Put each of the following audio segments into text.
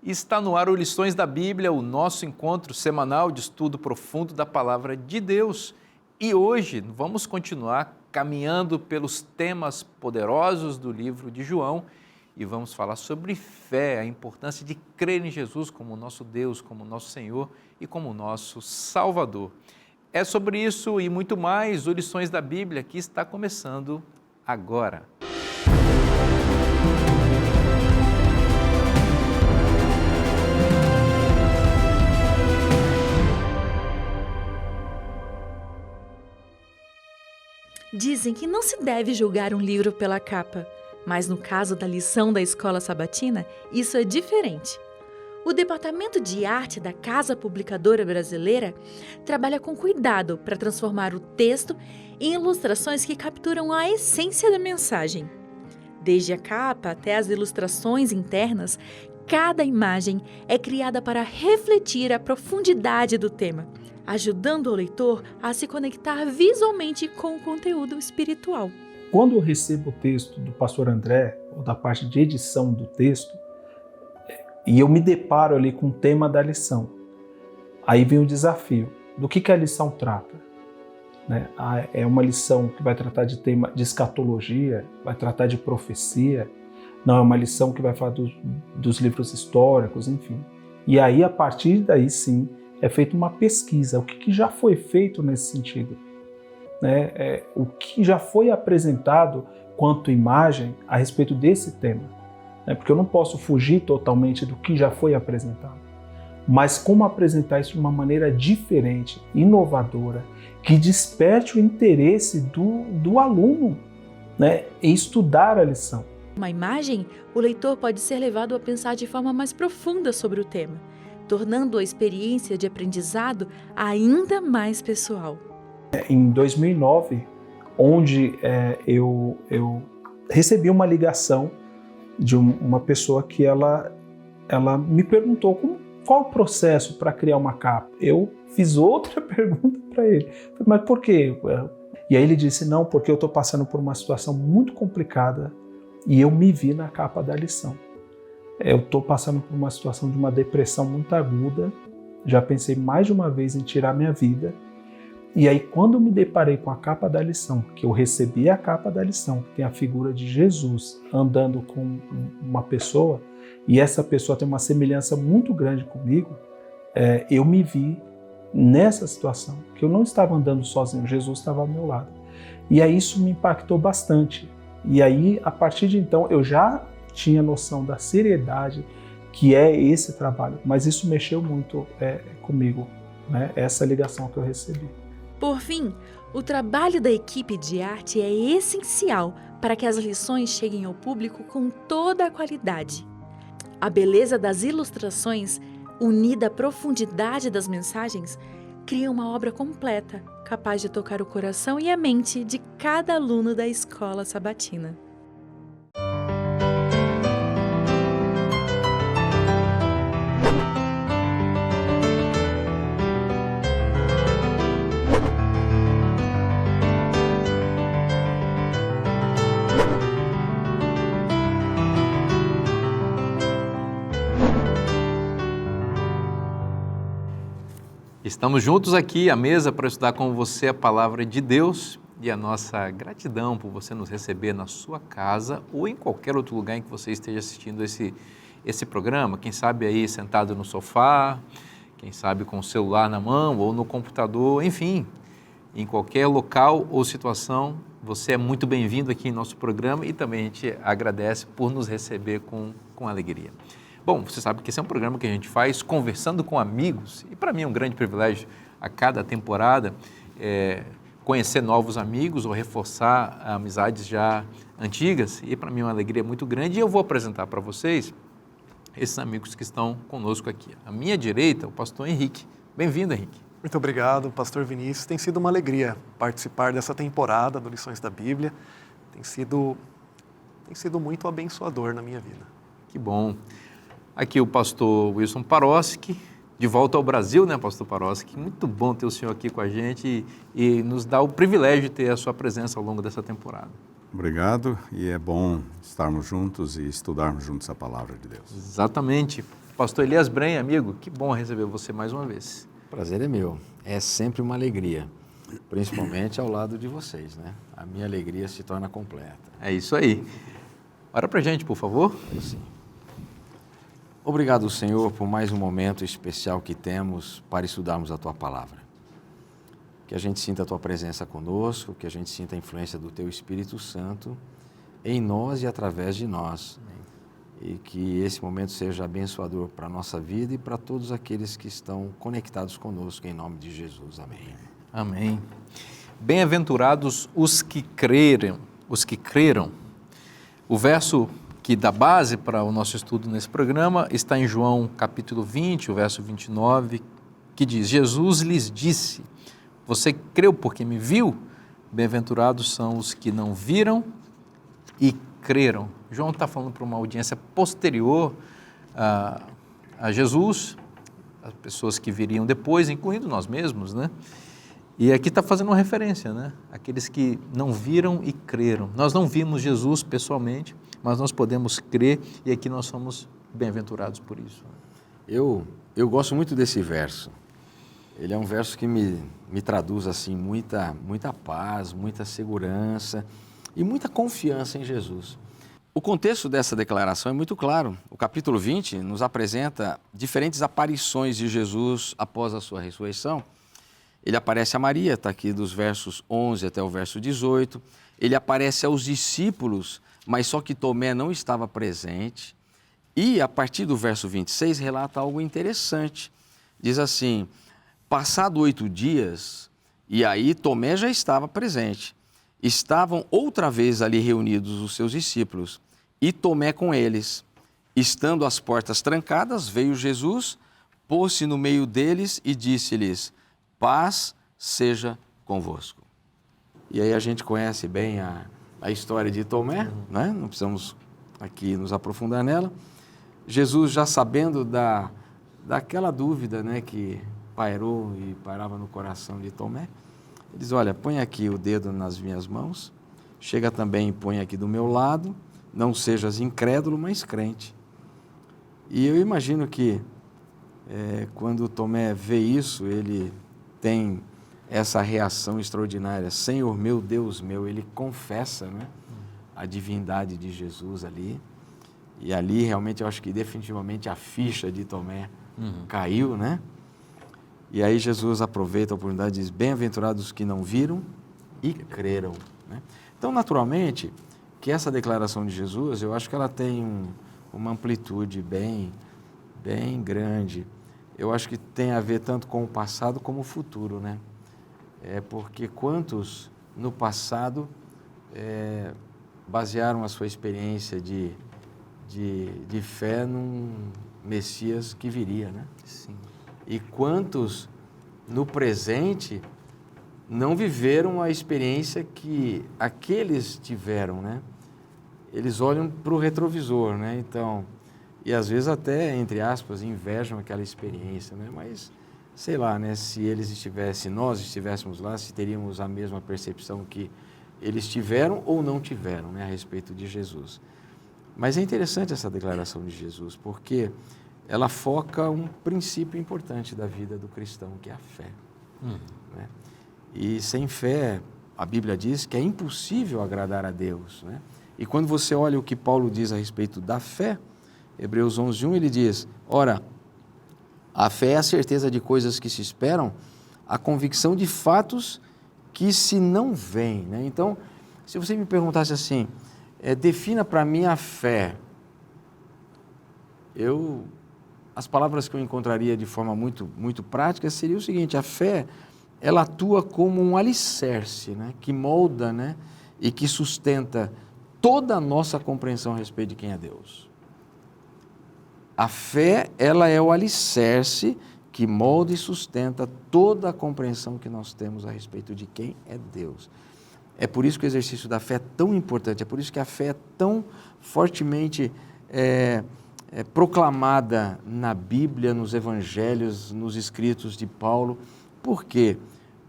Está no ar o Lições da Bíblia, o nosso encontro semanal de estudo profundo da Palavra de Deus. E hoje vamos continuar caminhando pelos temas poderosos do livro de João e vamos falar sobre fé, a importância de crer em Jesus como nosso Deus, como nosso Senhor e como nosso Salvador. É sobre isso e muito mais o Lições da Bíblia que está começando agora. Dizem que não se deve julgar um livro pela capa, mas no caso da lição da Escola Sabatina, isso é diferente. O Departamento de Arte da Casa Publicadora Brasileira trabalha com cuidado para transformar o texto em ilustrações que capturam a essência da mensagem. Desde a capa até as ilustrações internas, cada imagem é criada para refletir a profundidade do tema, ajudando o leitor a se conectar visualmente com o conteúdo espiritual. Quando eu recebo o texto do pastor André, ou da parte de edição do texto, e eu me deparo ali com o tema da lição, aí vem o desafio. Do que a lição trata? É uma lição que vai tratar de tema de escatologia, vai tratar de profecia, não é uma lição que vai falar dos livros históricos, enfim. E aí, a partir daí sim, é feita uma pesquisa, o que já foi feito nesse sentido, o que já foi apresentado quanto imagem a respeito desse tema, porque eu não posso fugir totalmente do que já foi apresentado, mas como apresentar isso de uma maneira diferente, inovadora, que desperte o interesse do aluno em estudar a lição. Uma imagem, o leitor pode ser levado a pensar de forma mais profunda sobre o tema, tornando a experiência de aprendizado ainda mais pessoal. Em 2009, onde eu recebi uma ligação de uma pessoa que ela me perguntou qual o processo para criar uma capa. Eu fiz outra pergunta para ele, mas por quê? E aí ele disse, não, porque eu estou passando por uma situação muito complicada e eu me vi na capa da lição. Eu estou passando por uma situação de uma depressão muito aguda, já pensei mais de uma vez em tirar minha vida, e aí quando eu me deparei com a capa da lição, que eu recebi a capa da lição, que tem a figura de Jesus andando com uma pessoa, e essa pessoa tem uma semelhança muito grande comigo, eu me vi nessa situação, que eu não estava andando sozinho, Jesus estava ao meu lado. E aí isso me impactou bastante, e aí a partir de então eu já tinha noção da seriedade que é esse trabalho, mas isso mexeu muito comigo, essa ligação que eu recebi. Por fim, o trabalho da equipe de arte é essencial para que as lições cheguem ao público com toda a qualidade. A beleza das ilustrações, unida à profundidade das mensagens, cria uma obra completa, capaz de tocar o coração e a mente de cada aluno da Escola Sabatina. Estamos juntos aqui à mesa para estudar com você a Palavra de Deus e a nossa gratidão por você nos receber na sua casa ou em qualquer outro lugar em que você esteja assistindo esse programa. Quem sabe aí sentado no sofá, quem sabe com o celular na mão ou no computador, enfim, em qualquer local ou situação, você é muito bem-vindo aqui em nosso programa e também a gente agradece por nos receber com alegria. Bom, você sabe que esse é um programa que a gente faz conversando com amigos e para mim é um grande privilégio a cada temporada conhecer novos amigos ou reforçar amizades já antigas e para mim é uma alegria muito grande e eu vou apresentar para vocês esses amigos que estão conosco aqui. À minha direita, o pastor Henrique. Bem-vindo, Henrique. Muito obrigado, pastor Vinícius. Tem sido uma alegria participar dessa temporada do Lições da Bíblia. Tem sido muito abençoador na minha vida. Que bom. Aqui o pastor Wilson Paroski, de volta ao Brasil, né, pastor Paroski? Muito bom ter o senhor aqui com a gente e nos dá o privilégio de ter a sua presença ao longo dessa temporada. Obrigado, e é bom estarmos juntos e estudarmos juntos a Palavra de Deus. Exatamente. Pastor Elias Brenha, amigo, que bom receber você mais uma vez. Prazer é meu. É sempre uma alegria, principalmente ao lado de vocês, né? A minha alegria se torna completa. É isso aí. Ora pra gente, por favor. Sim. Obrigado, Senhor, por mais um momento especial que temos para estudarmos a Tua Palavra. Que a gente sinta a Tua presença conosco, que a gente sinta a influência do Teu Espírito Santo em nós e através de nós. E que esse momento seja abençoador para a nossa vida e para todos aqueles que estão conectados conosco, em nome de Jesus. Amém. Amém. Bem-aventurados os que creram. O verso que dá base para o nosso estudo nesse programa está em João capítulo 20, o verso 29, que diz: Jesus lhes disse: você creu porque me viu? Bem-aventurados são os que não viram e creram. João está falando para uma audiência posterior a Jesus, as pessoas que viriam depois, incluindo nós mesmos, né? E aqui está fazendo uma referência, né? Aqueles que não viram e creram. Nós não vimos Jesus pessoalmente, mas nós podemos crer e aqui nós somos bem-aventurados por isso. Eu gosto muito desse verso. Ele é um verso que me traduz assim muita paz, muita segurança e muita confiança em Jesus. O contexto dessa declaração é muito claro. O capítulo 20 nos apresenta diferentes aparições de Jesus após a sua ressurreição. Ele aparece a Maria, está aqui dos versos 11 até o verso 18. Ele aparece aos discípulos, mas só que Tomé não estava presente. E a partir do verso 26 relata algo interessante. Diz assim: passado 8 dias, e aí Tomé já estava presente. Estavam outra vez ali reunidos os seus discípulos, e Tomé com eles. Estando as portas trancadas, veio Jesus, pôs-se no meio deles e disse-lhes: paz seja convosco. E aí a gente conhece bem a história de Tomé, né? Não precisamos aqui nos aprofundar nela. Jesus, já sabendo daquela dúvida, né, que pairou e pairava no coração de Tomé, ele diz: olha, põe aqui o dedo nas minhas mãos, chega também e põe aqui do meu lado, não sejas incrédulo, mas crente. E eu imagino que quando Tomé vê isso, ele tem essa reação extraordinária: Senhor meu, Deus meu. Ele confessa, né, a divindade de Jesus ali. E ali realmente eu acho que definitivamente a ficha de Tomé caiu, né? E aí Jesus aproveita a oportunidade e diz: bem-aventurados os que não viram e creram, né? Então, naturalmente, que essa declaração de Jesus, eu acho que ela tem uma amplitude bem grande. Eu acho que tem a ver tanto com o passado como o futuro, né? Porque quantos no passado basearam a sua experiência de fé num Messias que viria, né? Sim. E quantos no presente não viveram a experiência que aqueles tiveram, né? Eles olham para o retrovisor, né? Então, e às vezes até, entre aspas, invejam aquela experiência, né? Mas, sei lá, né? Se nós estivéssemos lá, se teríamos a mesma percepção que eles tiveram ou não tiveram, né? A respeito de Jesus. Mas é interessante essa declaração de Jesus, porque ela foca um princípio importante da vida do cristão, que é a fé. Né? E sem fé, a Bíblia diz que é impossível agradar a Deus, né? E quando você olha o que Paulo diz a respeito da fé, Hebreus 11:1, ele diz: ora, a fé é a certeza de coisas que se esperam, a convicção de fatos que se não veem, né? Então, se você me perguntasse assim, defina para mim a fé, as palavras que eu encontraria de forma muito prática seria o seguinte: a fé, ela atua como um alicerce, né, que molda, né, e que sustenta toda a nossa compreensão a respeito de quem é Deus. A fé, ela é o alicerce que molda e sustenta toda a compreensão que nós temos a respeito de quem é Deus. É por isso que o exercício da fé é tão importante, é por isso que a fé é tão fortemente proclamada na Bíblia, nos Evangelhos, nos escritos de Paulo. Por quê?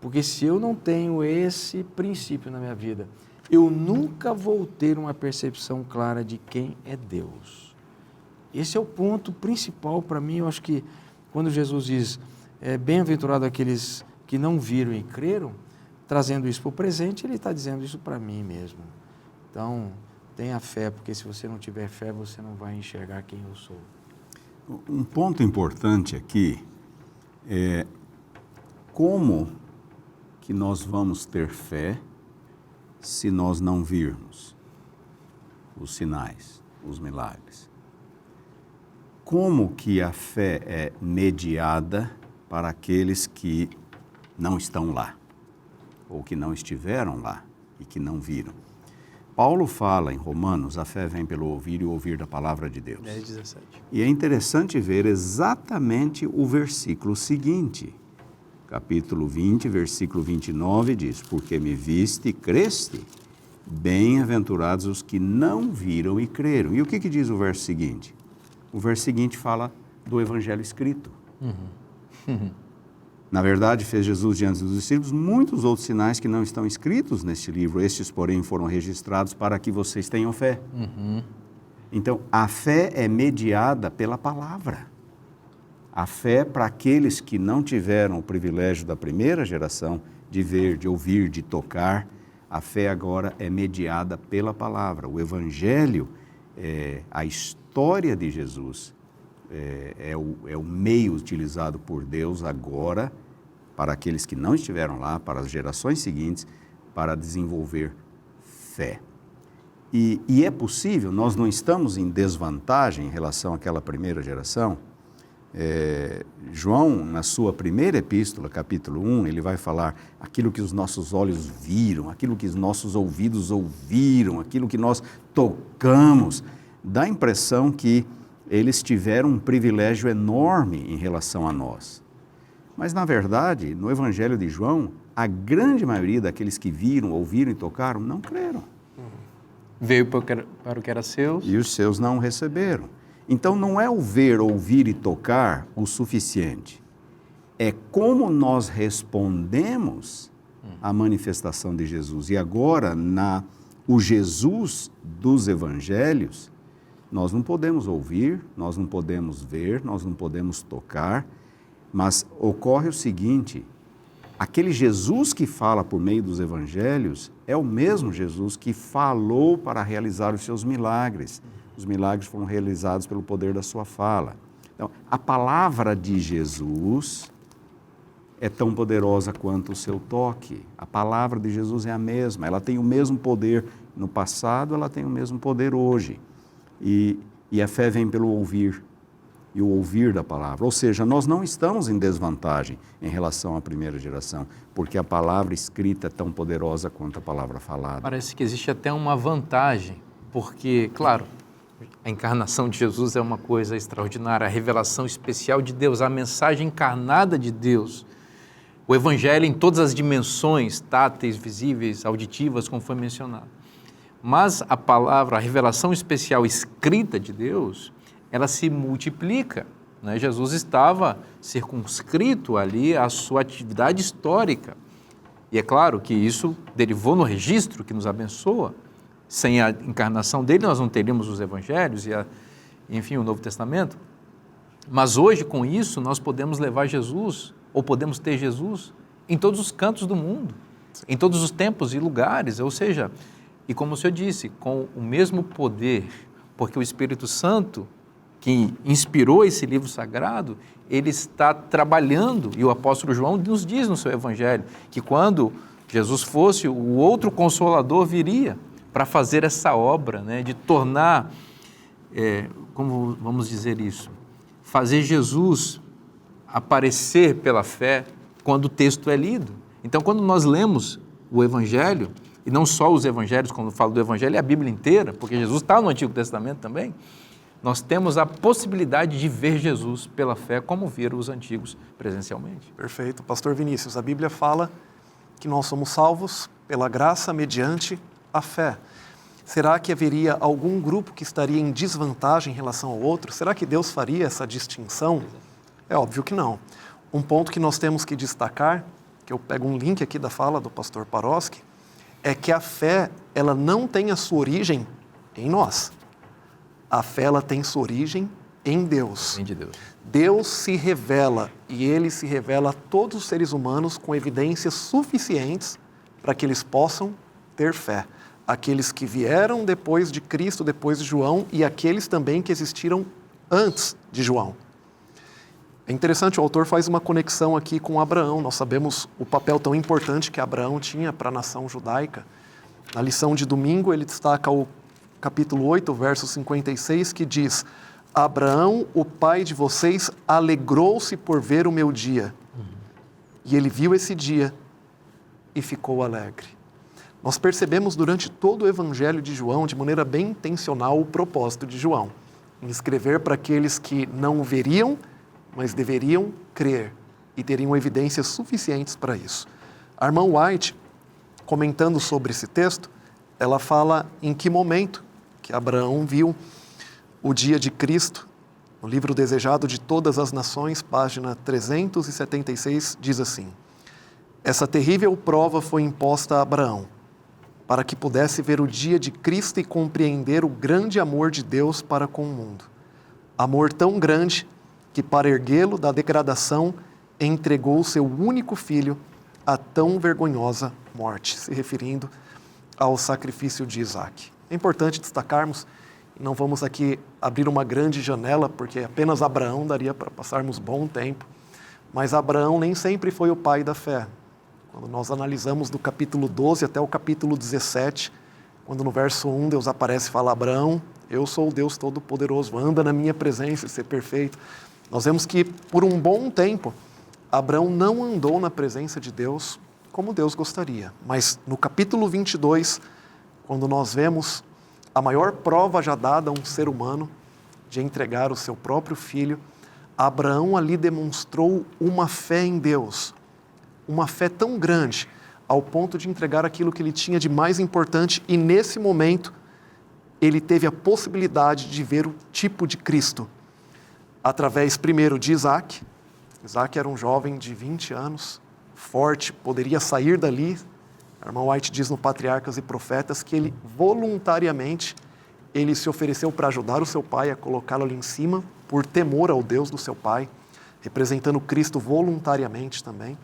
Porque se eu não tenho esse princípio na minha vida, eu nunca vou ter uma percepção clara de quem é Deus. esse é o ponto principal para mim. Eu acho que quando Jesus diz, bem-aventurado aqueles que não viram e creram, trazendo isso para o presente, ele está dizendo isso para mim mesmo. Então, tenha fé, porque se você não tiver fé, você não vai enxergar quem eu sou. Um ponto importante aqui é como que nós vamos ter fé se nós não virmos os sinais, os milagres. Como que a fé é mediada para aqueles que não estão lá, ou que não estiveram lá e que não viram? Paulo fala em Romanos, a fé vem pelo ouvir e ouvir da palavra de Deus. 10:17. E é interessante ver exatamente o versículo seguinte. Capítulo 20, versículo 29 diz, porque me viste e creste, bem-aventurados os que não viram e creram. E o que diz o verso seguinte? O verso seguinte fala do evangelho escrito. Na verdade, fez Jesus diante dos discípulos muitos outros sinais que não estão escritos neste livro. Estes, porém, foram registrados para que vocês tenham fé. Então, a fé é mediada pela palavra. A fé para aqueles que não tiveram o privilégio da primeira geração de ver, de ouvir, de tocar, a fé agora é mediada pela palavra. O evangelho, a história de Jesus, é o meio utilizado por Deus agora para aqueles que não estiveram lá, para as gerações seguintes, para desenvolver fé. E é possível, nós não estamos em desvantagem em relação àquela primeira geração. João, na sua primeira epístola, capítulo 1, ele vai falar aquilo que os nossos olhos viram, aquilo que os nossos ouvidos ouviram, aquilo que nós tocamos. Dá a impressão que eles tiveram um privilégio enorme em relação a nós. Mas, na verdade, no Evangelho de João, a grande maioria daqueles que viram, ouviram e tocaram, não creram. Veio para o que era seus. E os seus não receberam. Então, não é o ver, ouvir e tocar o suficiente. É como nós respondemos à manifestação de Jesus. E agora, o Jesus dos Evangelhos, nós não podemos ouvir, nós não podemos ver, nós não podemos tocar, mas ocorre o seguinte, aquele Jesus que fala por meio dos Evangelhos é o mesmo Jesus que falou para realizar os seus milagres. Os milagres foram realizados pelo poder da sua fala. Então, a palavra de Jesus é tão poderosa quanto o seu toque. A palavra de Jesus é a mesma, ela tem o mesmo poder no passado, ela tem o mesmo poder hoje. E a fé vem pelo ouvir, e o ouvir da palavra. Ou seja, nós não estamos em desvantagem em relação à primeira geração, porque a palavra escrita é tão poderosa quanto a palavra falada. Parece que existe até uma vantagem, porque, claro, a encarnação de Jesus é uma coisa extraordinária, a revelação especial de Deus, a mensagem encarnada de Deus, o Evangelho em todas as dimensões, táteis, visíveis, auditivas, como foi mencionado. Mas a palavra, a revelação especial escrita de Deus, ela se multiplica, né? Jesus estava circunscrito ali à sua atividade histórica. E é claro que isso derivou no registro que nos abençoa. Sem a encarnação dele, nós não teríamos os evangelhos enfim, o Novo Testamento. Mas hoje, com isso, nós podemos levar Jesus, ou podemos ter Jesus, em todos os cantos do mundo, em todos os tempos e lugares. Ou seja, e como o senhor disse, com o mesmo poder, porque o Espírito Santo, que inspirou esse livro sagrado, ele está trabalhando, e o apóstolo João nos diz no seu evangelho, que quando Jesus fosse, o outro Consolador viria para fazer essa obra, né, de tornar, como vamos dizer isso, fazer Jesus aparecer pela fé quando o texto é lido. Então, quando nós lemos o evangelho, e não só os evangelhos, quando eu falo do evangelho, é a Bíblia inteira, porque Jesus está no Antigo Testamento também, nós temos a possibilidade de ver Jesus pela fé, como viram os antigos presencialmente. Perfeito. Pastor Vinícius, a Bíblia fala que nós somos salvos pela graça mediante a fé. Será que haveria algum grupo que estaria em desvantagem em relação ao outro? Será que Deus faria essa distinção? É óbvio que não. Um ponto que nós temos que destacar, que eu pego um link aqui da fala do pastor Paroski, é que a fé, ela não tem a sua origem em nós. A fé, ela tem sua origem em Deus. Vem de Deus. Deus se revela e Ele se revela a todos os seres humanos com evidências suficientes para que eles possam ter fé. Aqueles que vieram depois de Cristo, depois de João, e aqueles também que existiram antes de João. É interessante, o autor faz uma conexão aqui com Abraão. Nós sabemos o papel tão importante que Abraão tinha para a nação judaica. Na lição de domingo, ele destaca o capítulo 8, verso 56, que diz: Abraão, o pai de vocês, alegrou-se por ver o meu dia. E ele viu esse dia e ficou alegre. Nós percebemos durante todo o evangelho de João, de maneira bem intencional, o propósito de João, em escrever para aqueles que não veriam, mas deveriam crer e teriam evidências suficientes para isso. A irmã White, comentando sobre esse texto, ela fala em que momento que Abraão viu o dia de Cristo. No livro Desejado de Todas as Nações, página 376, diz assim: essa terrível prova foi imposta a Abraão, para que pudesse ver o dia de Cristo e compreender o grande amor de Deus para com o mundo. Amor tão grande que, para erguê-lo da degradação, entregou o seu único filho a tão vergonhosa morte, se referindo ao sacrifício de Isaac. É importante destacarmos, não vamos aqui abrir uma grande janela, porque apenas Abraão daria para passarmos bom tempo, mas Abraão nem sempre foi o pai da fé. Quando nós analisamos do capítulo 12 até o capítulo 17, quando no verso 1 Deus aparece e fala: Abraão, eu sou o Deus Todo-Poderoso, anda na minha presença e ser perfeito. Nós vemos que por um bom tempo, Abraão não andou na presença de Deus como Deus gostaria. Mas no capítulo 22, quando nós vemos a maior prova já dada a um ser humano de entregar o seu próprio filho, Abraão ali demonstrou uma fé em Deus, uma fé tão grande, ao ponto de entregar aquilo que ele tinha de mais importante, e nesse momento ele teve a possibilidade de ver o tipo de Cristo, através primeiro de Isaac. Isaac era um jovem de 20 anos, forte, poderia sair dali. A irmã White diz no Patriarcas e Profetas que ele voluntariamente ele se ofereceu para ajudar o seu pai a colocá-lo ali em cima, por temor ao Deus do seu pai, representando Cristo voluntariamente também.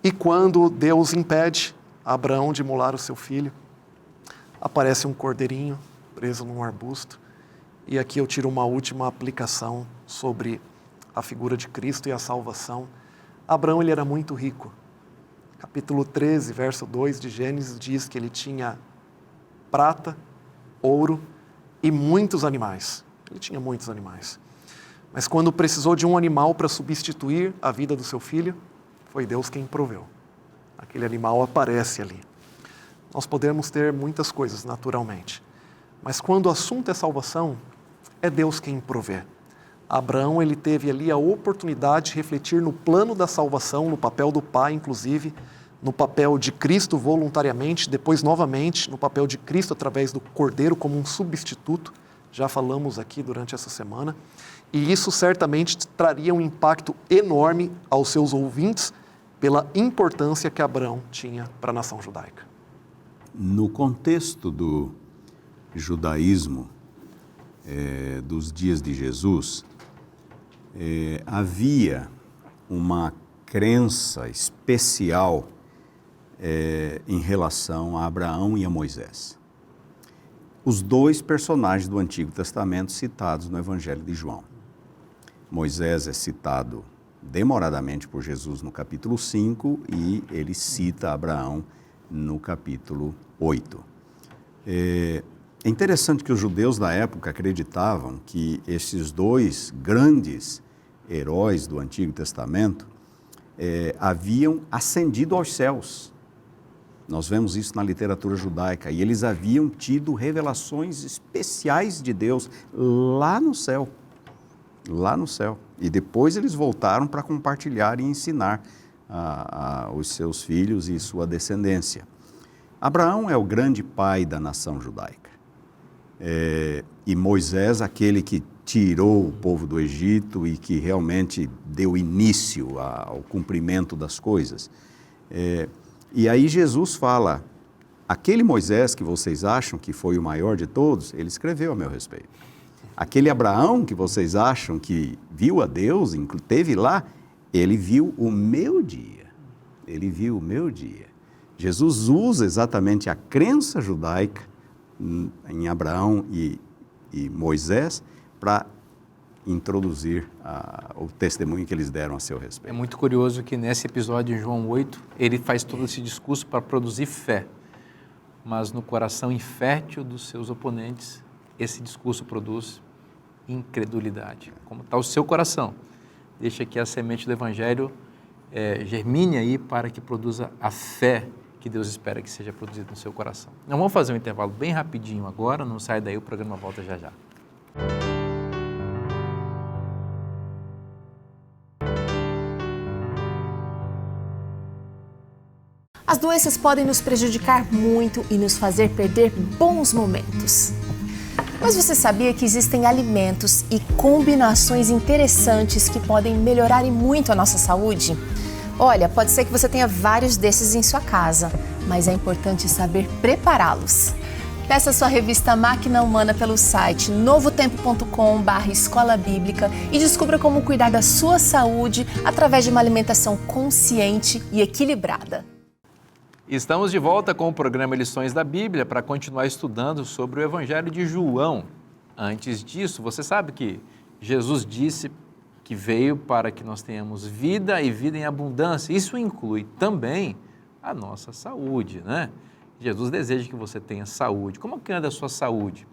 E quando Deus impede Abraão de imolar o seu filho, aparece um cordeirinho preso num arbusto. E aqui eu tiro uma última aplicação sobre a figura de Cristo e a salvação. Abraão ele era muito rico. Capítulo 13, verso 2 de Gênesis diz que ele tinha prata, ouro e muitos animais. Ele tinha muitos animais. Mas quando precisou de um animal para substituir a vida do seu filho, foi Deus quem proveu. Aquele animal aparece ali. Nós podemos ter muitas coisas naturalmente, mas quando o assunto é salvação, é Deus quem provê. Abraão ele teve ali a oportunidade de refletir no plano da salvação, no papel do pai, inclusive, no papel de Cristo voluntariamente, depois novamente no papel de Cristo através do Cordeiro como um substituto, já falamos aqui durante essa semana, e isso certamente traria um impacto enorme aos seus ouvintes pela importância que Abraão tinha para a nação judaica. No contexto do judaísmo, dos dias de Jesus, havia uma crença especial em relação a Abraão e a Moisés. Os dois personagens do Antigo Testamento citados no Evangelho de João. Moisés é citado demoradamente por Jesus no capítulo 5 e ele cita Abraão no capítulo 8. É interessante que os judeus da época acreditavam que esses dois grandes heróis do Antigo Testamento haviam ascendido aos céus. Nós vemos isso na literatura judaica, e eles haviam tido revelações especiais de Deus lá no céu. Lá no céu. E depois eles voltaram para compartilhar e ensinar os seus filhos e sua descendência. Abraão é o grande pai da nação judaica. E Moisés, aquele que tirou o povo do Egito e que realmente deu início ao cumprimento das coisas. E aí Jesus fala, aquele Moisés que vocês acham que foi o maior de todos, ele escreveu a meu respeito. Aquele Abraão que vocês acham que viu a Deus, teve lá, ele viu o meu dia. Ele viu o meu dia. Jesus usa exatamente a crença judaica em Abraão e Moisés para introduzir o testemunho que eles deram a seu respeito. É muito curioso que nesse episódio, em João 8, ele faz todo esse discurso para produzir fé, mas no coração infértil dos seus oponentes, esse discurso produz incredulidade. Como está o seu coração? Deixa que a semente do Evangelho germine aí para que produza a fé que Deus espera que seja produzida no seu coração. Nós vamos fazer um intervalo bem rapidinho agora, não sai daí, o programa volta já já. As doenças podem nos prejudicar muito e nos fazer perder bons momentos. Mas você sabia que existem alimentos e combinações interessantes que podem melhorar muito a nossa saúde? Olha, pode ser que você tenha vários desses em sua casa, mas é importante saber prepará-los. Peça sua revista Máquina Humana pelo site novotempo.com/escola bíblica e descubra como cuidar da sua saúde através de uma alimentação consciente e equilibrada. Estamos de volta com o programa Lições da Bíblia para continuar estudando sobre o Evangelho de João. Antes disso, você sabe que Jesus disse que veio para que nós tenhamos vida e vida em abundância. Isso inclui também a nossa saúde, né? Jesus deseja que você tenha saúde. Como que anda a sua saúde?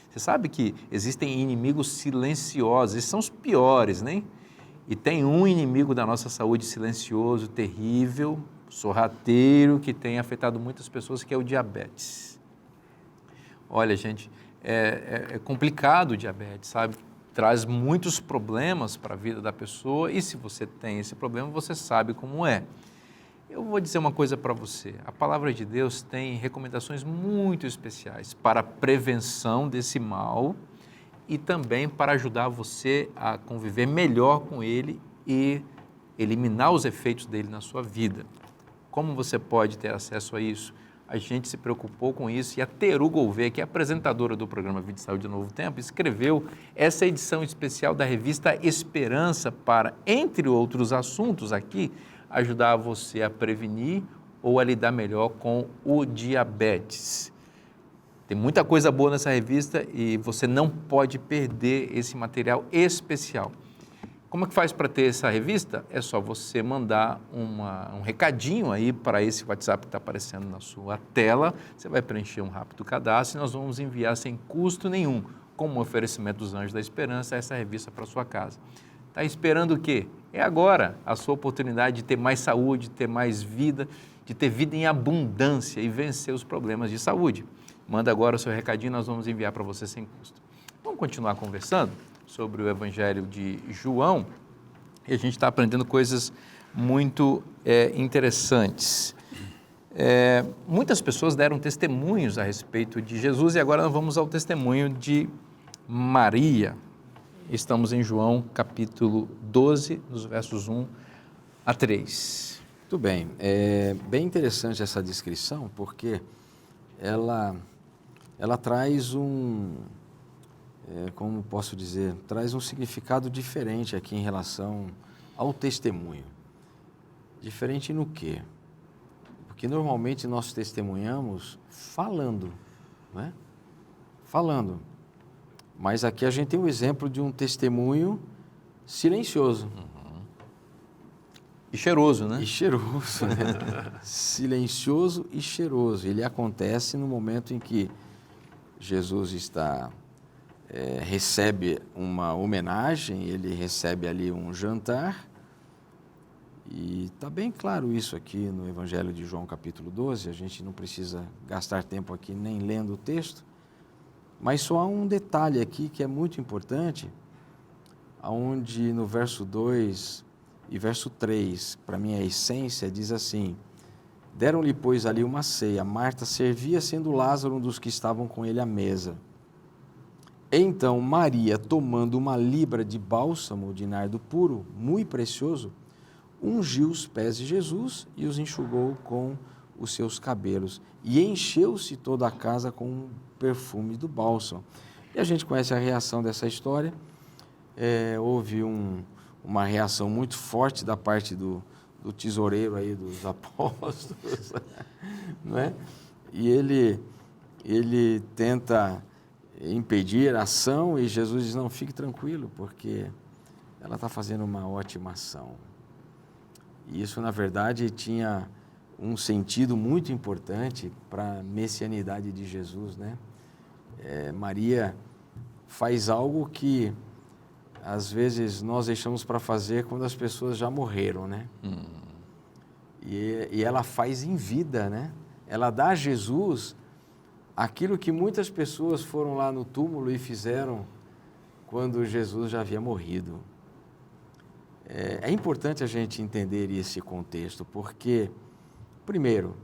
Você sabe que existem inimigos silenciosos, esses são os piores, né? E tem um inimigo da nossa saúde silencioso, terrível, sorrateiro, que tem afetado muitas pessoas, que é o diabetes. Olha, gente, é complicado o diabetes, sabe? Traz muitos problemas para a vida da pessoa e se você tem esse problema, você sabe como é. Eu vou dizer uma coisa para você, a palavra de Deus tem recomendações muito especiais para a prevenção desse mal e também para ajudar você a conviver melhor com ele e eliminar os efeitos dele na sua vida. Como você pode ter acesso a isso? A gente se preocupou com isso e a Teru Gouveia, que é apresentadora do programa Vida e Saúde do Novo Tempo, escreveu essa edição especial da revista Esperança para, entre outros assuntos aqui, ajudar você a prevenir ou a lidar melhor com o diabetes. Tem muita coisa boa nessa revista e você não pode perder esse material especial. Como é que faz para ter essa revista? É só você mandar um recadinho aí para esse WhatsApp que está aparecendo na sua tela. Você vai preencher um rápido cadastro e nós vamos enviar sem custo nenhum, como um oferecimento dos Anjos da Esperança, essa revista para sua casa. Está esperando o quê? É agora a sua oportunidade de ter mais saúde, de ter mais vida, de ter vida em abundância e vencer os problemas de saúde. Manda agora o seu recadinho, nós vamos enviar para você sem custo. Vamos continuar conversando sobre o Evangelho de João e a gente está aprendendo coisas muito interessantes. Muitas pessoas deram testemunhos a respeito de Jesus e agora nós vamos ao testemunho de Maria. Estamos em João capítulo 12, nos versos 1 a 3. Muito bem, é bem interessante essa descrição porque ela traz como posso dizer, traz um significado diferente aqui em relação ao testemunho. Diferente no quê? Porque normalmente nós testemunhamos falando, né? Falando. Mas aqui a gente tem o exemplo de um testemunho silencioso. Uhum. E cheiroso, né? E cheiroso, né? Silencioso e cheiroso. Ele acontece no momento em que Jesus recebe uma homenagem, ele recebe ali um jantar, e está bem claro isso aqui no Evangelho de João capítulo 12, a gente não precisa gastar tempo aqui nem lendo o texto, mas só há um detalhe aqui que é muito importante, onde no verso 2 e verso 3, para mim a essência, diz assim: deram-lhe, pois, ali uma ceia, Marta servia, sendo Lázaro um dos que estavam com ele à mesa. Então Maria, tomando uma libra de bálsamo de nardo puro, muito precioso, ungiu os pés de Jesus e os enxugou com os seus cabelos. E encheu-se toda a casa com o perfume do bálsamo. E a gente conhece a reação dessa história. Houve uma reação muito forte da parte do tesoureiro aí dos apóstolos, não é? E ele tenta impedir a ação e Jesus diz, não, fique tranquilo, porque ela está fazendo uma ótima ação. E isso, na verdade, tinha um sentido muito importante para a messianidade de Jesus, né? Maria faz algo que, às vezes, nós deixamos para fazer quando as pessoas já morreram, né? E ela faz em vida, né? Ela dá a Jesus aquilo que muitas pessoas foram lá no túmulo e fizeram quando Jesus já havia morrido. É importante a gente entender esse contexto, porque, primeiro,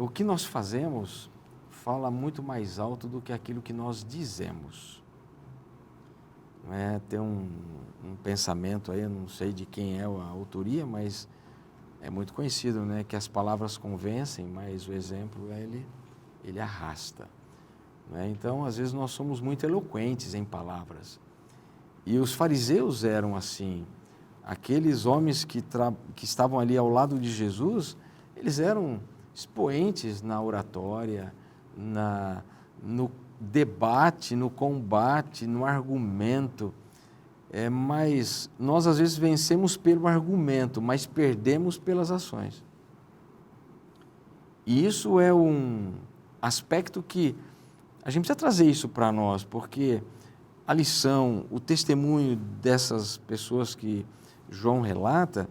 o que nós fazemos fala muito mais alto do que aquilo que nós dizemos. Tem um pensamento aí, eu não sei de quem é a autoria, mas é muito conhecido, né? Que as palavras convencem, mas o exemplo ele arrasta. Então, às vezes, nós somos muito eloquentes em palavras. E os fariseus eram assim. Aqueles homens que estavam ali ao lado de Jesus, eles eram expoentes na oratória, no debate, no combate, no argumento. Mas nós, às vezes, vencemos pelo argumento, mas perdemos pelas ações. E isso é um aspecto que a gente precisa trazer isso para nós, porque a lição, o testemunho dessas pessoas que João relata,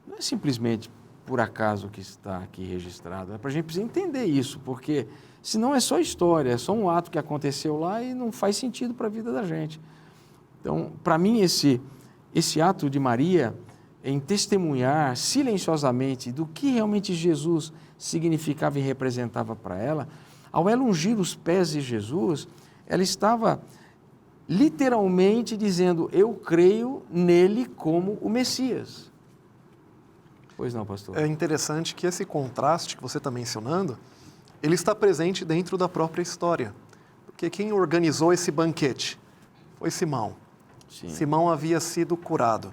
não é simplesmente por acaso que está aqui registrado, é para a gente precisar entender isso, porque senão é só história, é só um ato que aconteceu lá e não faz sentido para a vida da gente. Então, para mim, esse ato de Maria em testemunhar silenciosamente do que realmente Jesus significava e representava para ela, ao ela ungir os pés de Jesus, ela estava literalmente dizendo, eu creio nele como o Messias. Pois não, pastor? É interessante que esse contraste que você está mencionando, ele está presente dentro da própria história. Porque quem organizou esse banquete foi Simão. Sim. Simão havia sido curado,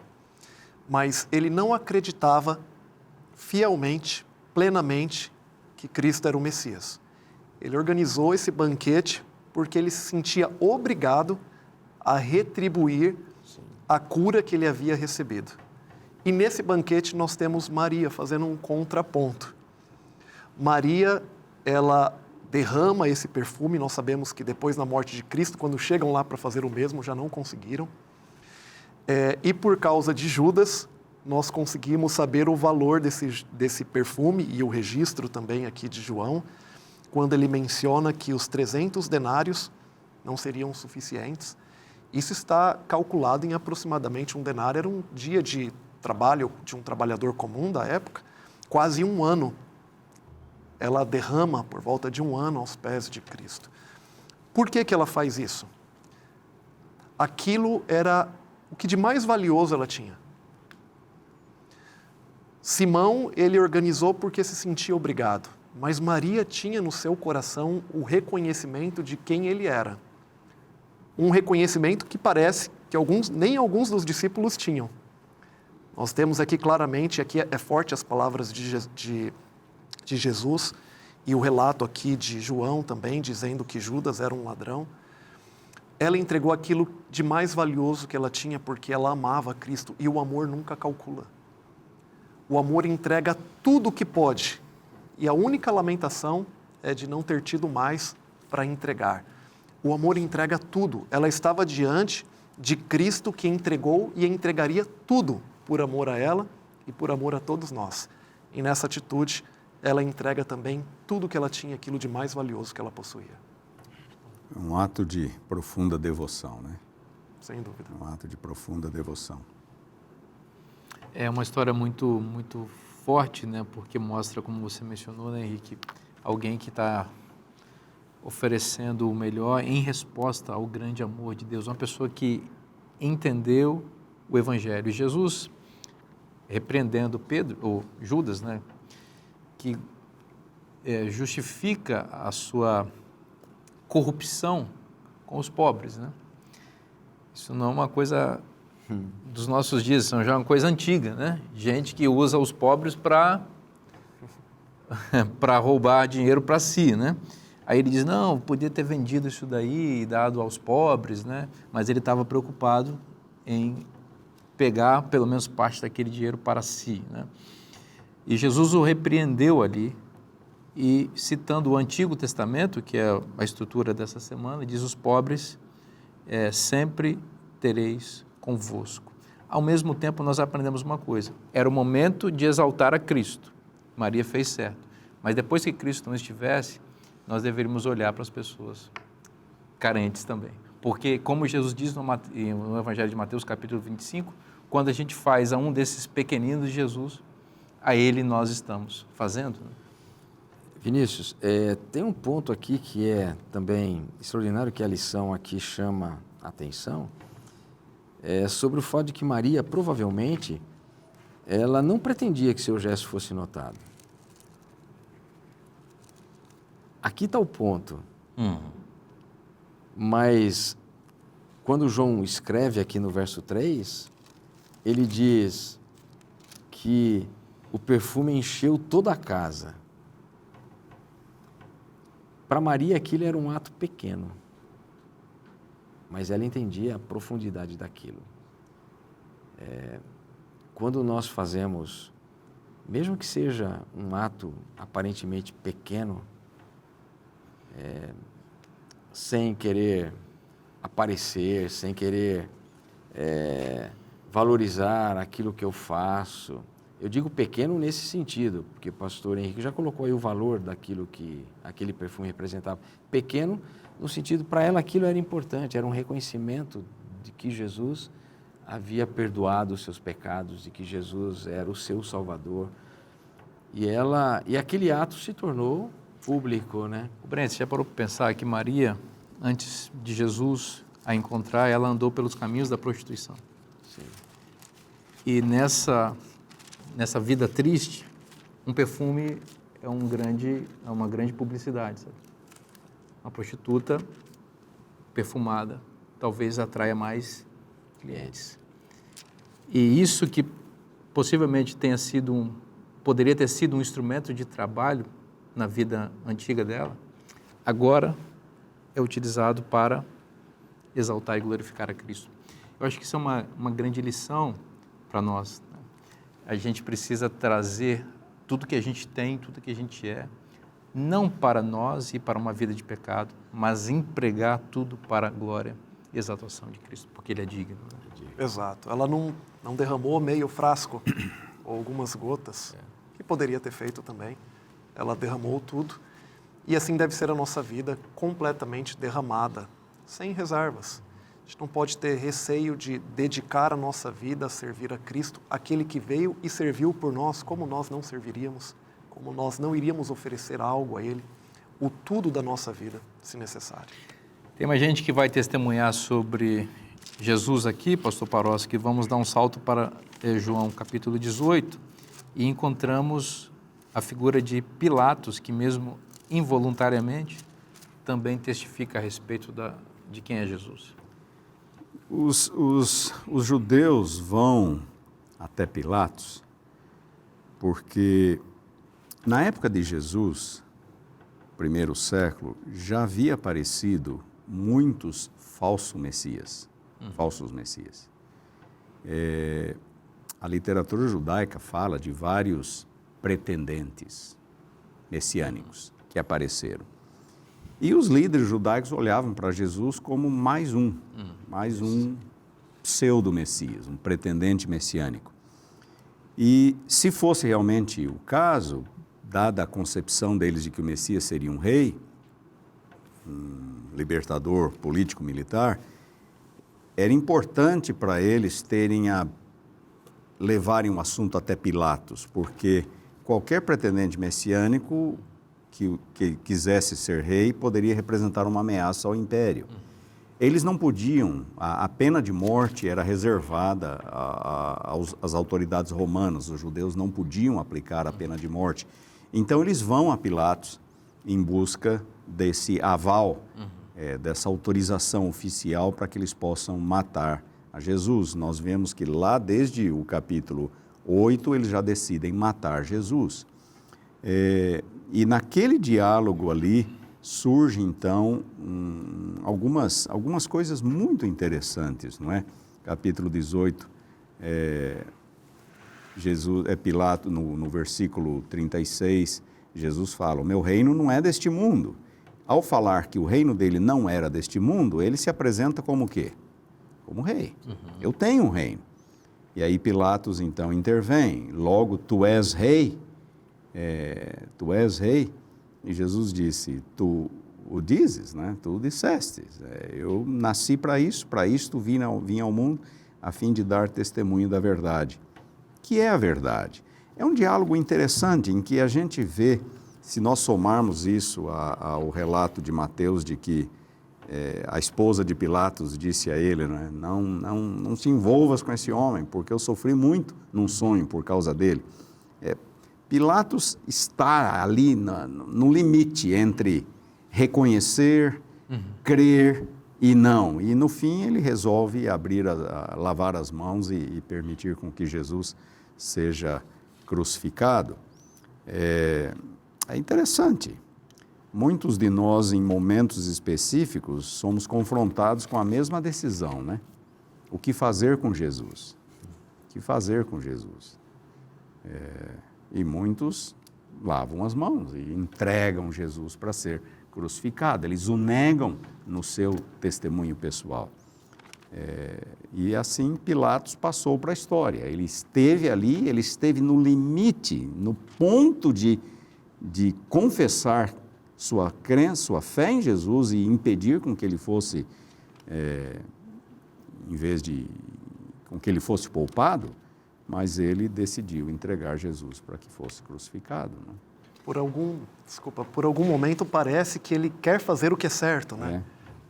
mas ele não acreditava fielmente, plenamente, que Cristo era o Messias. Ele organizou esse banquete porque ele se sentia obrigado a retribuir a cura que ele havia recebido. E nesse banquete nós temos Maria fazendo um contraponto. Maria, ela derrama esse perfume, nós sabemos que depois da morte de Cristo, quando chegam lá para fazer o mesmo, já não conseguiram. E por causa de Judas, nós conseguimos saber o valor desse perfume e o registro também aqui de João, quando ele menciona que os 300 denários não seriam suficientes. Isso está calculado em aproximadamente um denário, era um dia de trabalho de um trabalhador comum da época, quase um ano. Ela derrama por volta de um ano aos pés de Cristo. Por que ela faz isso? Aquilo era o que de mais valioso ela tinha. Simão, ele organizou porque se sentia obrigado, mas Maria tinha no seu coração o reconhecimento de quem ele era. Um reconhecimento que parece que nem alguns dos discípulos tinham. Nós temos aqui claramente, aqui é forte as palavras de Jesus e o relato aqui de João também, dizendo que Judas era um ladrão. Ela entregou aquilo de mais valioso que ela tinha porque ela amava Cristo e o amor nunca calcula. O amor entrega tudo o que pode e a única lamentação é de não ter tido mais para entregar. O amor entrega tudo. Ela estava diante de Cristo que entregou e entregaria tudo por amor a ela e por amor a todos nós. E nessa atitude, ela entrega também tudo que ela tinha, aquilo de mais valioso que ela possuía. Um ato de profunda devoção, né? Sem dúvida. Um ato de profunda devoção. É uma história muito, muito forte, né? Porque mostra, como você mencionou, né, Henrique, alguém que está oferecendo o melhor em resposta ao grande amor de Deus. Uma pessoa que entendeu o Evangelho. E Jesus, repreendendo Pedro, ou Judas, né, que justifica a sua corrupção com os pobres, né? Isso não é uma coisa dos nossos dias, isso já é uma coisa antiga, né? Gente que usa os pobres para roubar dinheiro para si, né? Aí ele diz, não, podia ter vendido isso daí e dado aos pobres, né? Mas ele estava preocupado em pegar pelo menos parte daquele dinheiro para si, né? E Jesus o repreendeu ali e, citando o Antigo Testamento, que é a estrutura dessa semana, diz, os pobres sempre tereis convosco. Ao mesmo tempo, nós aprendemos uma coisa, era o momento de exaltar a Cristo. Maria fez certo. Mas depois que Cristo não estivesse, nós deveríamos olhar para as pessoas carentes também. Porque, como Jesus diz no Evangelho de Mateus, capítulo 25, quando a gente faz a um desses pequeninos de Jesus, a ele nós estamos fazendo. Vinícius, tem um ponto aqui que é também extraordinário, que a lição aqui chama a atenção, sobre o fato de que Maria, provavelmente, ela não pretendia que seu gesto fosse notado. Aqui está o ponto. Mas, quando João escreve aqui no verso 3, ele diz que o perfume encheu toda a casa. Para Maria, aquilo era um ato pequeno, mas ela entendia a profundidade daquilo. Quando nós fazemos, mesmo que seja um ato aparentemente pequeno, sem querer aparecer, sem querer valorizar aquilo que eu faço. Eu digo pequeno nesse sentido, porque o pastor Henrique já colocou aí o valor daquilo que aquele perfume representava. Pequeno no sentido, para ela aquilo era importante, era um reconhecimento de que Jesus havia perdoado os seus pecados, de que Jesus era o seu Salvador. E aquele ato se tornou público, né? O Brent, você já parou para pensar que Maria, antes de Jesus a encontrar, ela andou pelos caminhos da prostituição. Sim. E nessa vida triste, um perfume é uma grande publicidade, sabe? Uma prostituta perfumada talvez atraia mais clientes. E isso que possivelmente poderia ter sido um instrumento de trabalho na vida antiga dela, agora é utilizado para exaltar e glorificar a Cristo. Eu acho que isso é uma grande lição para nós. Né? A gente precisa trazer tudo que a gente tem, tudo que a gente é, não para nós e para uma vida de pecado, mas empregar tudo para a glória e exaltação de Cristo, porque Ele é digno. Né? Exato. Ela não derramou meio frasco ou algumas gotas, que poderia ter feito também. Ela derramou tudo. E assim deve ser a nossa vida, completamente derramada, sem reservas. A gente não pode ter receio de dedicar a nossa vida a servir a Cristo, aquele que veio e serviu por nós, como nós não serviríamos, como nós não iríamos oferecer algo a Ele, o tudo da nossa vida, se necessário. Tem mais gente que vai testemunhar sobre Jesus aqui, pastor Paroski, que vamos dar um salto para João capítulo 18 e encontramos a figura de Pilatos, que mesmo involuntariamente também testifica a respeito de quem é Jesus. Os judeus vão até Pilatos porque na época de Jesus, primeiro século, já havia aparecido muitos falsos messias. A literatura judaica fala de vários pretendentes messiânicos que apareceram. E os líderes judaicos olhavam para Jesus como mais um pseudo-messias, um pretendente messiânico. E se fosse realmente o caso, dada a concepção deles de que o Messias seria um rei, um libertador político-militar, era importante para eles levarem um assunto até Pilatos, porque qualquer pretendente messiânico que quisesse ser rei poderia representar uma ameaça ao império. Eles não podiam, a pena de morte era reservada às autoridades romanas, os judeus não podiam aplicar a pena de morte. Então eles vão a Pilatos em busca desse aval dessa autorização oficial para que eles possam matar a Jesus. Nós vemos que lá desde o capítulo 8 eles já decidem matar Jesus. E naquele diálogo ali surge então algumas coisas muito interessantes, não é? Capítulo 18, Pilatos, no versículo 36, Jesus fala: o meu reino não é deste mundo. Ao falar que o reino dele não era deste mundo, ele se apresenta como o quê? Como rei. Eu tenho um reino. E aí Pilatos então intervém. Logo, tu és rei. Tu és rei. E Jesus disse: tu o dizes, né? Tu o dissestes. Eu nasci para isto vim ao mundo, a fim de dar testemunho da verdade. Que é a verdade? É um diálogo interessante em que a gente vê, se nós somarmos isso ao relato de Mateus, de que a esposa de Pilatos disse a ele, né, não se envolvas com esse homem, porque eu sofri muito num sonho por causa dele. Pilatos está ali no limite entre reconhecer, crer e não. E no fim ele resolve lavar as mãos e permitir com que Jesus seja crucificado. É interessante. Muitos de nós, em momentos específicos, somos confrontados com a mesma decisão, né? O que fazer com Jesus? O que fazer com Jesus? E muitos lavam as mãos e entregam Jesus para ser crucificado. Eles o negam no seu testemunho pessoal. E assim Pilatos passou para a história. Ele esteve ali, ele esteve no limite, no ponto de confessar sua crença, sua fé em Jesus e impedir com que ele fosse, com que ele fosse poupado, mas ele decidiu entregar Jesus para que fosse crucificado, né? Por algum momento parece que ele quer fazer o que é certo, né?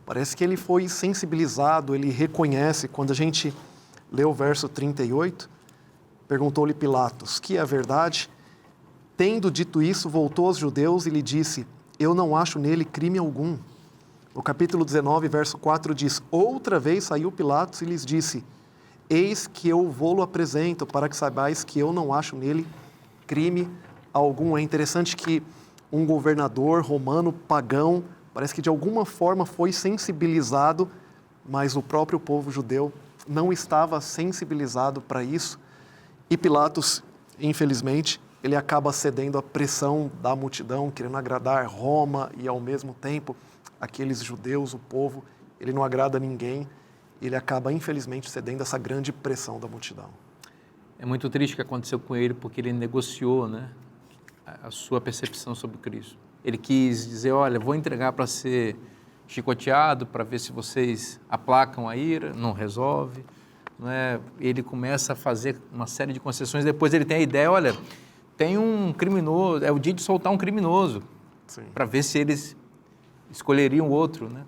Parece que ele foi sensibilizado, ele reconhece. Quando a gente lê o verso 38, perguntou-lhe Pilatos: que é a verdade? Tendo dito isso, voltou aos judeus e lhe disse: eu não acho nele crime algum. No capítulo 19, verso 4 diz: outra vez saiu Pilatos e lhes disse: eis que eu vou-lo apresento, para que saibais que eu não acho nele crime algum. É interessante que um governador romano pagão, parece que de alguma forma foi sensibilizado, mas o próprio povo judeu não estava sensibilizado para isso. E Pilatos, infelizmente, ele acaba cedendo à pressão da multidão, querendo agradar Roma e, ao mesmo tempo, aqueles judeus, o povo. Ele não agrada ninguém. Ele acaba, infelizmente, cedendo a essa grande pressão da multidão. É muito triste o que aconteceu com ele, porque ele negociou, né, a sua percepção sobre Cristo. Ele quis dizer: olha, vou entregar para ser chicoteado, para ver se vocês aplacam a ira, não resolve. Não é? Ele começa a fazer uma série de concessões, depois ele tem a ideia: olha, tem um criminoso, é o dia de soltar um criminoso, para ver se eles escolheriam outro, né?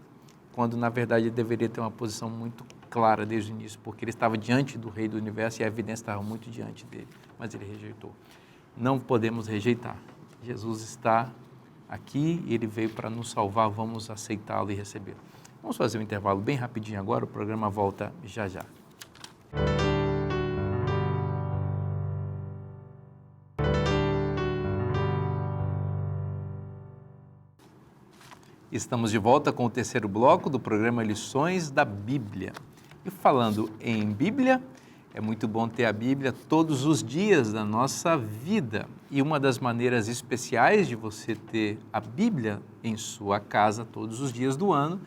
Quando na verdade ele deveria ter uma posição muito clara desde o início, porque ele estava diante do Rei do Universo e a evidência estava muito diante dele, mas ele rejeitou. Não podemos rejeitar. Jesus está aqui e ele veio para nos salvar, vamos aceitá-lo e recebê-lo. Vamos fazer um intervalo bem rapidinho agora, o programa volta já já. Estamos de volta com o terceiro bloco do programa Lições da Bíblia. E falando em Bíblia, é muito bom ter a Bíblia todos os dias da nossa vida. E uma das maneiras especiais de você ter a Bíblia em sua casa todos os dias do ano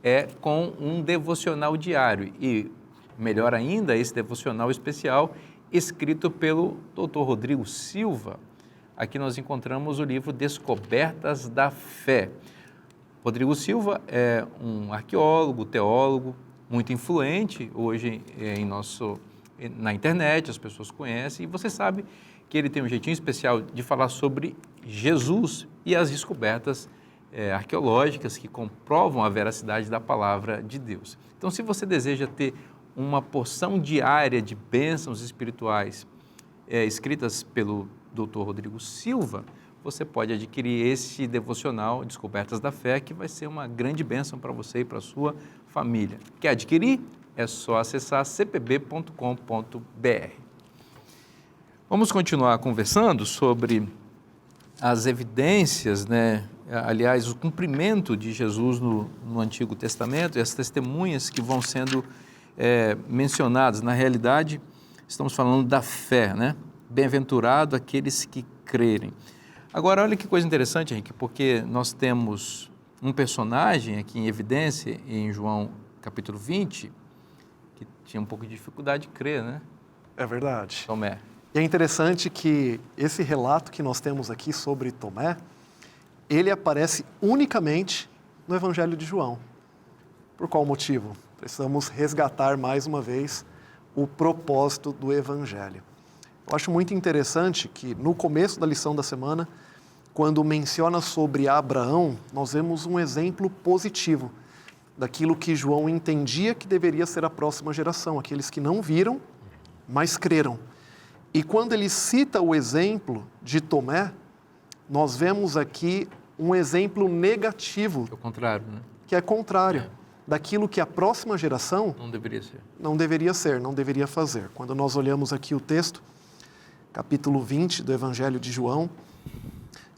é com um devocional diário. E, melhor ainda, esse devocional especial escrito pelo Dr. Rodrigo Silva. Aqui nós encontramos o livro Descobertas da Fé. Rodrigo Silva é um arqueólogo, teólogo, muito influente hoje na internet, as pessoas conhecem, e você sabe que ele tem um jeitinho especial de falar sobre Jesus e as descobertas arqueológicas que comprovam a veracidade da palavra de Deus. Então, se você deseja ter uma porção diária de bênçãos espirituais escritas pelo Dr. Rodrigo Silva, você pode adquirir esse devocional Descobertas da Fé, que vai ser uma grande bênção para você e para a sua família. Quer adquirir? É só acessar cpb.com.br. Vamos continuar conversando sobre as evidências, aliás, o cumprimento de Jesus no Antigo Testamento e as testemunhas que vão sendo mencionadas. Na realidade, estamos falando da fé, Bem-aventurado aqueles que crerem. Agora, olha que coisa interessante, Henrique, porque nós temos um personagem aqui em evidência, em João capítulo 20, que tinha um pouco de dificuldade de crer, É verdade. Tomé. E é interessante que esse relato que nós temos aqui sobre Tomé, ele aparece unicamente no Evangelho de João. Por qual motivo? Precisamos resgatar mais uma vez o propósito do Evangelho. Eu acho muito interessante que no começo da lição da semana, quando menciona sobre Abraão, nós vemos um exemplo positivo daquilo que João entendia que deveria ser a próxima geração, aqueles que não viram, mas creram. E quando ele cita o exemplo de Tomé, nós vemos aqui um exemplo negativo. É o contrário, Que é contrário daquilo que a próxima geração Não deveria ser. não deveria fazer. Quando nós olhamos aqui o texto, capítulo 20 do Evangelho de João,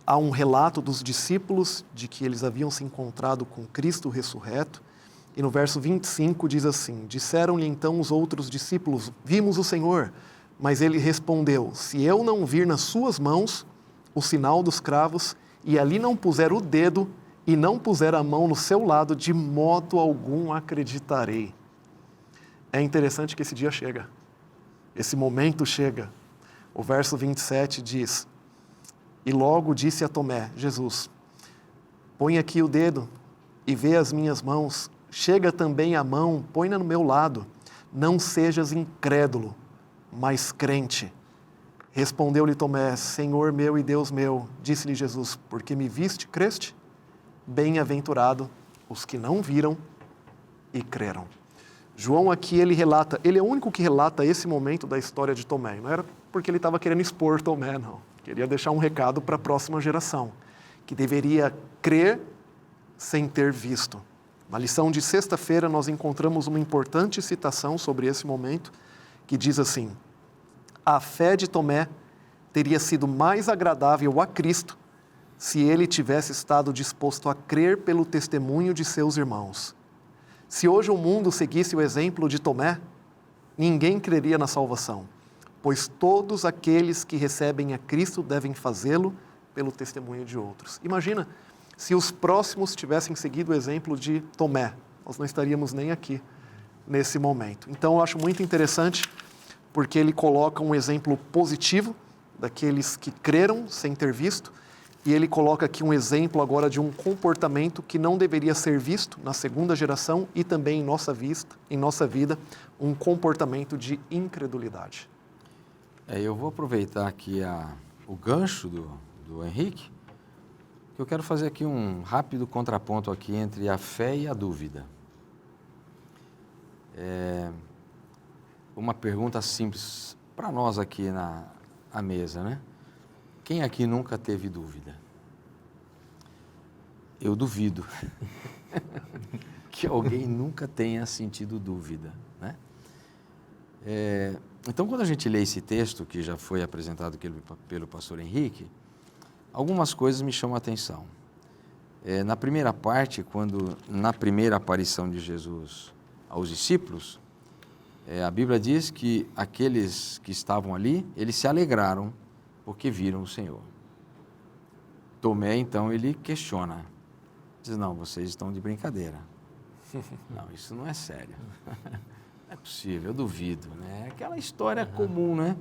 há um relato dos discípulos de que eles haviam se encontrado com Cristo ressurreto, e no verso 25 diz assim: disseram-lhe então os outros discípulos: vimos o Senhor. Mas ele respondeu: se eu não vir nas suas mãos o sinal dos cravos, e ali não puser o dedo, e não puser a mão no seu lado, de modo algum acreditarei. É interessante que esse dia chega, esse momento chega. O verso 27 diz: e logo disse a Tomé, Jesus: põe aqui o dedo e vê as minhas mãos, chega também a mão, põe-na no meu lado, não sejas incrédulo, mas crente. Respondeu-lhe Tomé: Senhor meu e Deus meu. Disse-lhe Jesus: porque me viste, creste? Bem-aventurado os que não viram e creram. João aqui, ele é o único que relata esse momento da história de Tomé. Não era porque ele estava querendo expor Tomé, não. Queria deixar um recado para a próxima geração, que deveria crer sem ter visto. Na lição de sexta-feira, nós encontramos uma importante citação sobre esse momento, que diz assim: a fé de Tomé teria sido mais agradável a Cristo se ele tivesse estado disposto a crer pelo testemunho de seus irmãos. Se hoje o mundo seguisse o exemplo de Tomé, ninguém creria na salvação, pois todos aqueles que recebem a Cristo devem fazê-lo pelo testemunho de outros. Imagina se os próximos tivessem seguido o exemplo de Tomé, nós não estaríamos nem aqui nesse momento. Então eu acho muito interessante, porque ele coloca um exemplo positivo daqueles que creram sem ter visto, e ele coloca aqui um exemplo agora de um comportamento que não deveria ser visto na segunda geração e também em nossa vida, um comportamento de incredulidade. Eu vou aproveitar aqui o gancho do Henrique, que eu quero fazer aqui um rápido contraponto aqui entre a fé e a dúvida. Uma pergunta simples para nós aqui à mesa, Quem aqui nunca teve dúvida? Eu duvido que alguém nunca tenha sentido dúvida, Então, quando a gente lê esse texto, que já foi apresentado pelo pastor Henrique, algumas coisas me chamam a atenção. Na primeira parte, na primeira aparição de Jesus aos discípulos, a Bíblia diz que aqueles que estavam ali, eles se alegraram porque viram o Senhor. Tomé, então, ele questiona. Diz: não, vocês estão de brincadeira. Não, isso não é sério. Não é possível, eu duvido, Aquela história comum,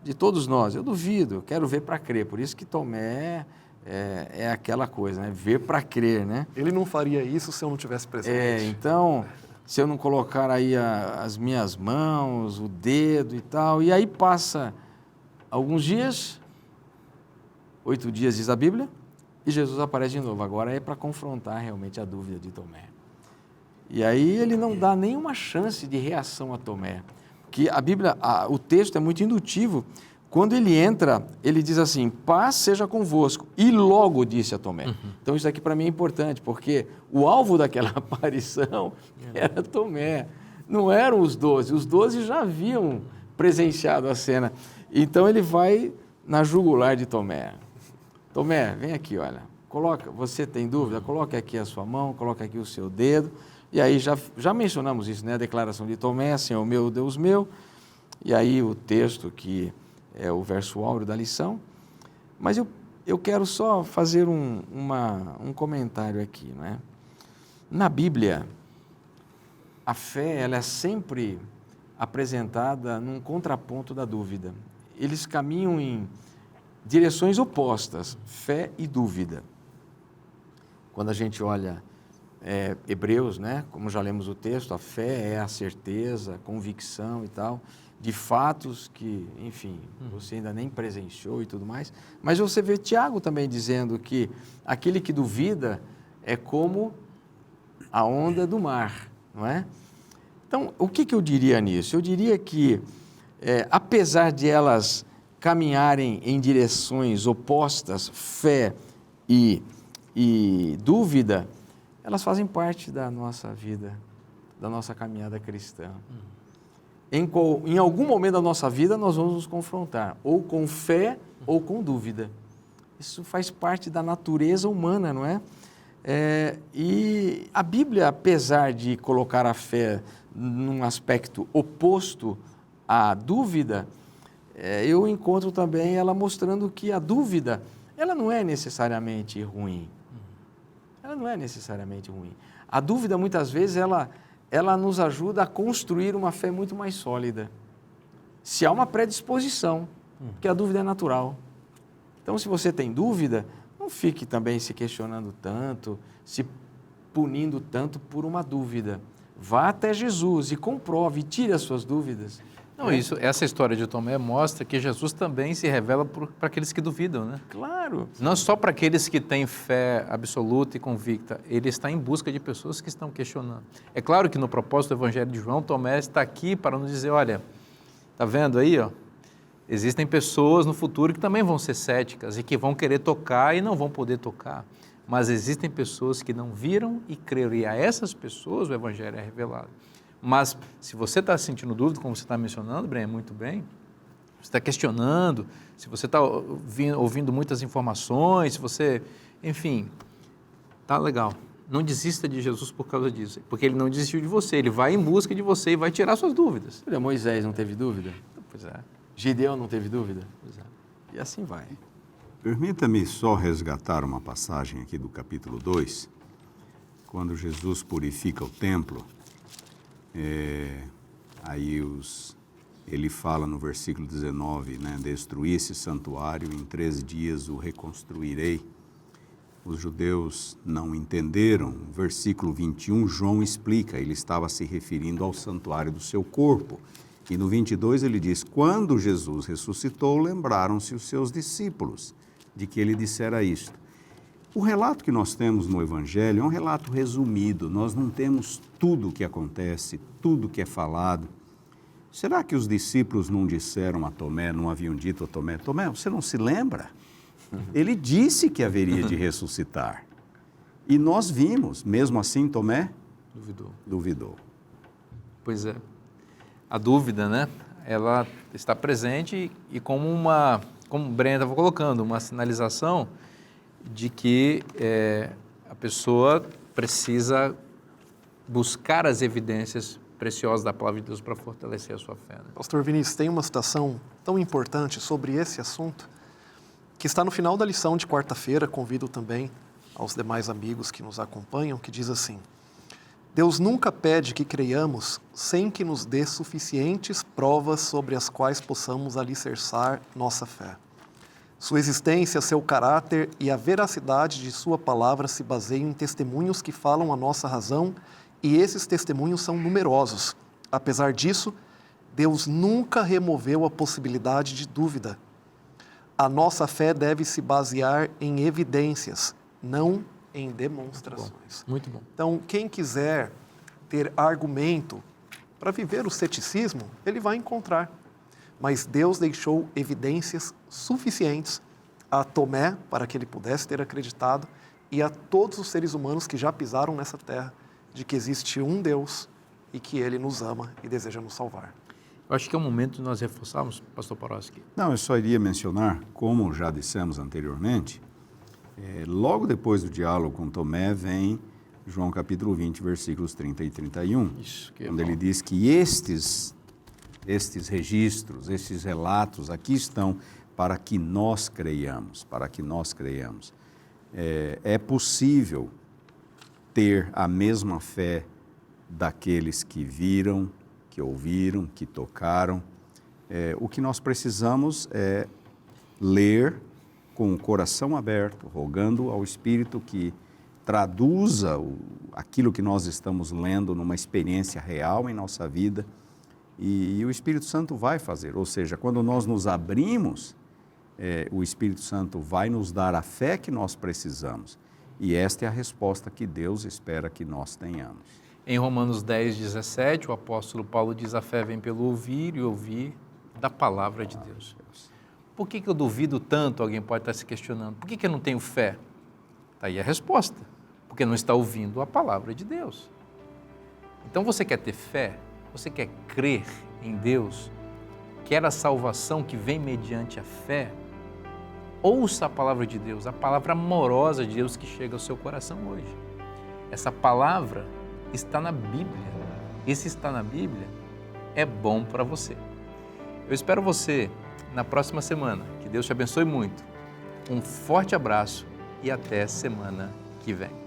de todos nós. Eu duvido, eu quero ver para crer. Por isso que Tomé é aquela coisa, ver para crer, Ele não faria isso se eu não tivesse presente. Então, se eu não colocar aí as minhas mãos, o dedo e tal, e aí passa alguns dias, 8 dias diz a Bíblia, e Jesus aparece de novo. Agora é para confrontar realmente a dúvida de Tomé. E aí ele não dá nenhuma chance de reação a Tomé. Porque a Bíblia, o texto é muito indutivo quando ele entra, ele diz assim, paz seja convosco, e logo disse a Tomé. Então isso aqui para mim é importante, porque o alvo daquela aparição era Tomé, não eram os 12 já haviam presenciado a cena. Então ele vai na jugular de Tomé. Tomé, vem aqui, olha, você tem dúvida? Coloque aqui a sua mão, coloque aqui o seu dedo, e aí já mencionamos isso, né? A declaração de Tomé, Senhor meu, Deus meu, e aí o texto que é o verso áureo da lição, mas eu quero só fazer um comentário aqui, né? Na Bíblia, a fé ela é sempre apresentada num contraponto da dúvida. Eles caminham em direções opostas, fé e dúvida. Quando a gente olha Hebreus, né? Como já lemos o texto, a fé é a certeza, a convicção e tal, de fatos que, enfim, você ainda nem presenciou e tudo mais. Mas você vê Tiago também dizendo que aquele que duvida é como a onda do mar, não é? Então, o que eu diria nisso? Eu diria que, apesar de elas caminharem em direções opostas, fé e dúvida, elas fazem parte da nossa vida, da nossa caminhada cristã. Em algum momento da nossa vida, nós vamos nos confrontar, ou com fé ou com dúvida. Isso faz parte da natureza humana, não é? E a Bíblia, apesar de colocar a fé num aspecto oposto à dúvida, eu encontro também ela mostrando que a dúvida, ela não é necessariamente ruim. Ela não é necessariamente ruim. A dúvida, muitas vezes, ela nos ajuda a construir uma fé muito mais sólida. Se há uma predisposição, porque a dúvida é natural. Então, se você tem dúvida, não fique também se questionando tanto, se punindo tanto por uma dúvida. Vá até Jesus e comprove, tire as suas dúvidas. Não, essa história de Tomé mostra que Jesus também se revela para aqueles que duvidam, né? Claro. Não só para aqueles que têm fé absoluta e convicta, ele está em busca de pessoas que estão questionando. É claro que no propósito do Evangelho de João, Tomé está aqui para nos dizer, olha, está vendo aí, ó? Existem pessoas no futuro que também vão ser céticas e que vão querer tocar e não vão poder tocar. Mas existem pessoas que não viram e creram, e a essas pessoas o Evangelho é revelado. Mas se você está sentindo dúvida, como você está mencionando, Breno, muito bem, você está questionando, se você está ouvindo muitas informações, se você, enfim, tá legal. Não desista de Jesus por causa disso, porque ele não desistiu de você, ele vai em busca de você e vai tirar suas dúvidas. Moisés não teve dúvida? Pois é. Gideão não teve dúvida? Pois é. E assim vai. Permita-me só resgatar uma passagem aqui do capítulo 2, quando Jesus purifica o templo. Ele fala no versículo 19, né? Destruí esse santuário, em 3 dias o reconstruirei. Os judeus não entenderam. Versículo 21, João explica, ele estava se referindo ao santuário do seu corpo. E no 22 ele diz, quando Jesus ressuscitou, lembraram-se os seus discípulos de que ele dissera isto. O relato que nós temos no Evangelho é um relato resumido, nós não temos tudo o que acontece, tudo o que é falado. Será que os discípulos não disseram a Tomé, não haviam dito a Tomé, Tomé, você não se lembra? Ele disse que haveria de ressuscitar. E nós vimos, mesmo assim Tomé duvidou. Pois é. A dúvida, né? Ela está presente e como o Breno estava colocando, uma sinalização de que a pessoa precisa buscar as evidências preciosas da palavra de Deus para fortalecer a sua fé. Né? Pastor Vinícius, tem uma citação tão importante sobre esse assunto que está no final da lição de quarta-feira, convido também aos demais amigos que nos acompanham, que diz assim, Deus nunca pede que creiamos sem que nos dê suficientes provas sobre as quais possamos alicerçar nossa fé. Sua existência, seu caráter e a veracidade de sua palavra se baseiam em testemunhos que falam a nossa razão e esses testemunhos são numerosos. Apesar disso, Deus nunca removeu a possibilidade de dúvida. A nossa fé deve se basear em evidências, não em demonstrações. Muito bom. Então, quem quiser ter argumento para viver o ceticismo, ele vai encontrar. mas Deus deixou evidências suficientes a Tomé para que ele pudesse ter acreditado e a todos os seres humanos que já pisaram nessa terra de que existe um Deus e que Ele nos ama e deseja nos salvar. Eu acho que é o momento de nós reforçarmos, pastor Porosky. Não, eu só iria mencionar, como já dissemos anteriormente, logo depois do diálogo com Tomé vem João capítulo 20, versículos 30 e 31, Isso, que é onde bom. ele diz que estes registros, estes relatos aqui estão para que nós creiamos, É possível ter a mesma fé daqueles que viram, que ouviram, que tocaram. O que nós precisamos é ler com o coração aberto, rogando ao Espírito que traduza aquilo que nós estamos lendo numa experiência real em nossa vida, e o Espírito Santo vai fazer. Ou seja, quando nós nos abrimos, o Espírito Santo vai nos dar a fé que nós precisamos. E esta é a resposta que Deus espera que nós tenhamos. Em Romanos 10, 17, o apóstolo Paulo diz: a fé vem pelo ouvir e ouvir da palavra de Deus. Por que eu duvido tanto? Alguém pode estar se questionando. Por que eu não tenho fé? Está aí a resposta. Porque não está ouvindo a palavra de Deus. Então você quer ter fé? Você quer crer em Deus? Quer a salvação que vem mediante a fé? Ouça a palavra de Deus, a palavra amorosa de Deus que chega ao seu coração hoje. Essa palavra está na Bíblia. E se está na Bíblia, é bom para você. Eu espero você na próxima semana. Que Deus te abençoe muito. Um forte abraço e até semana que vem.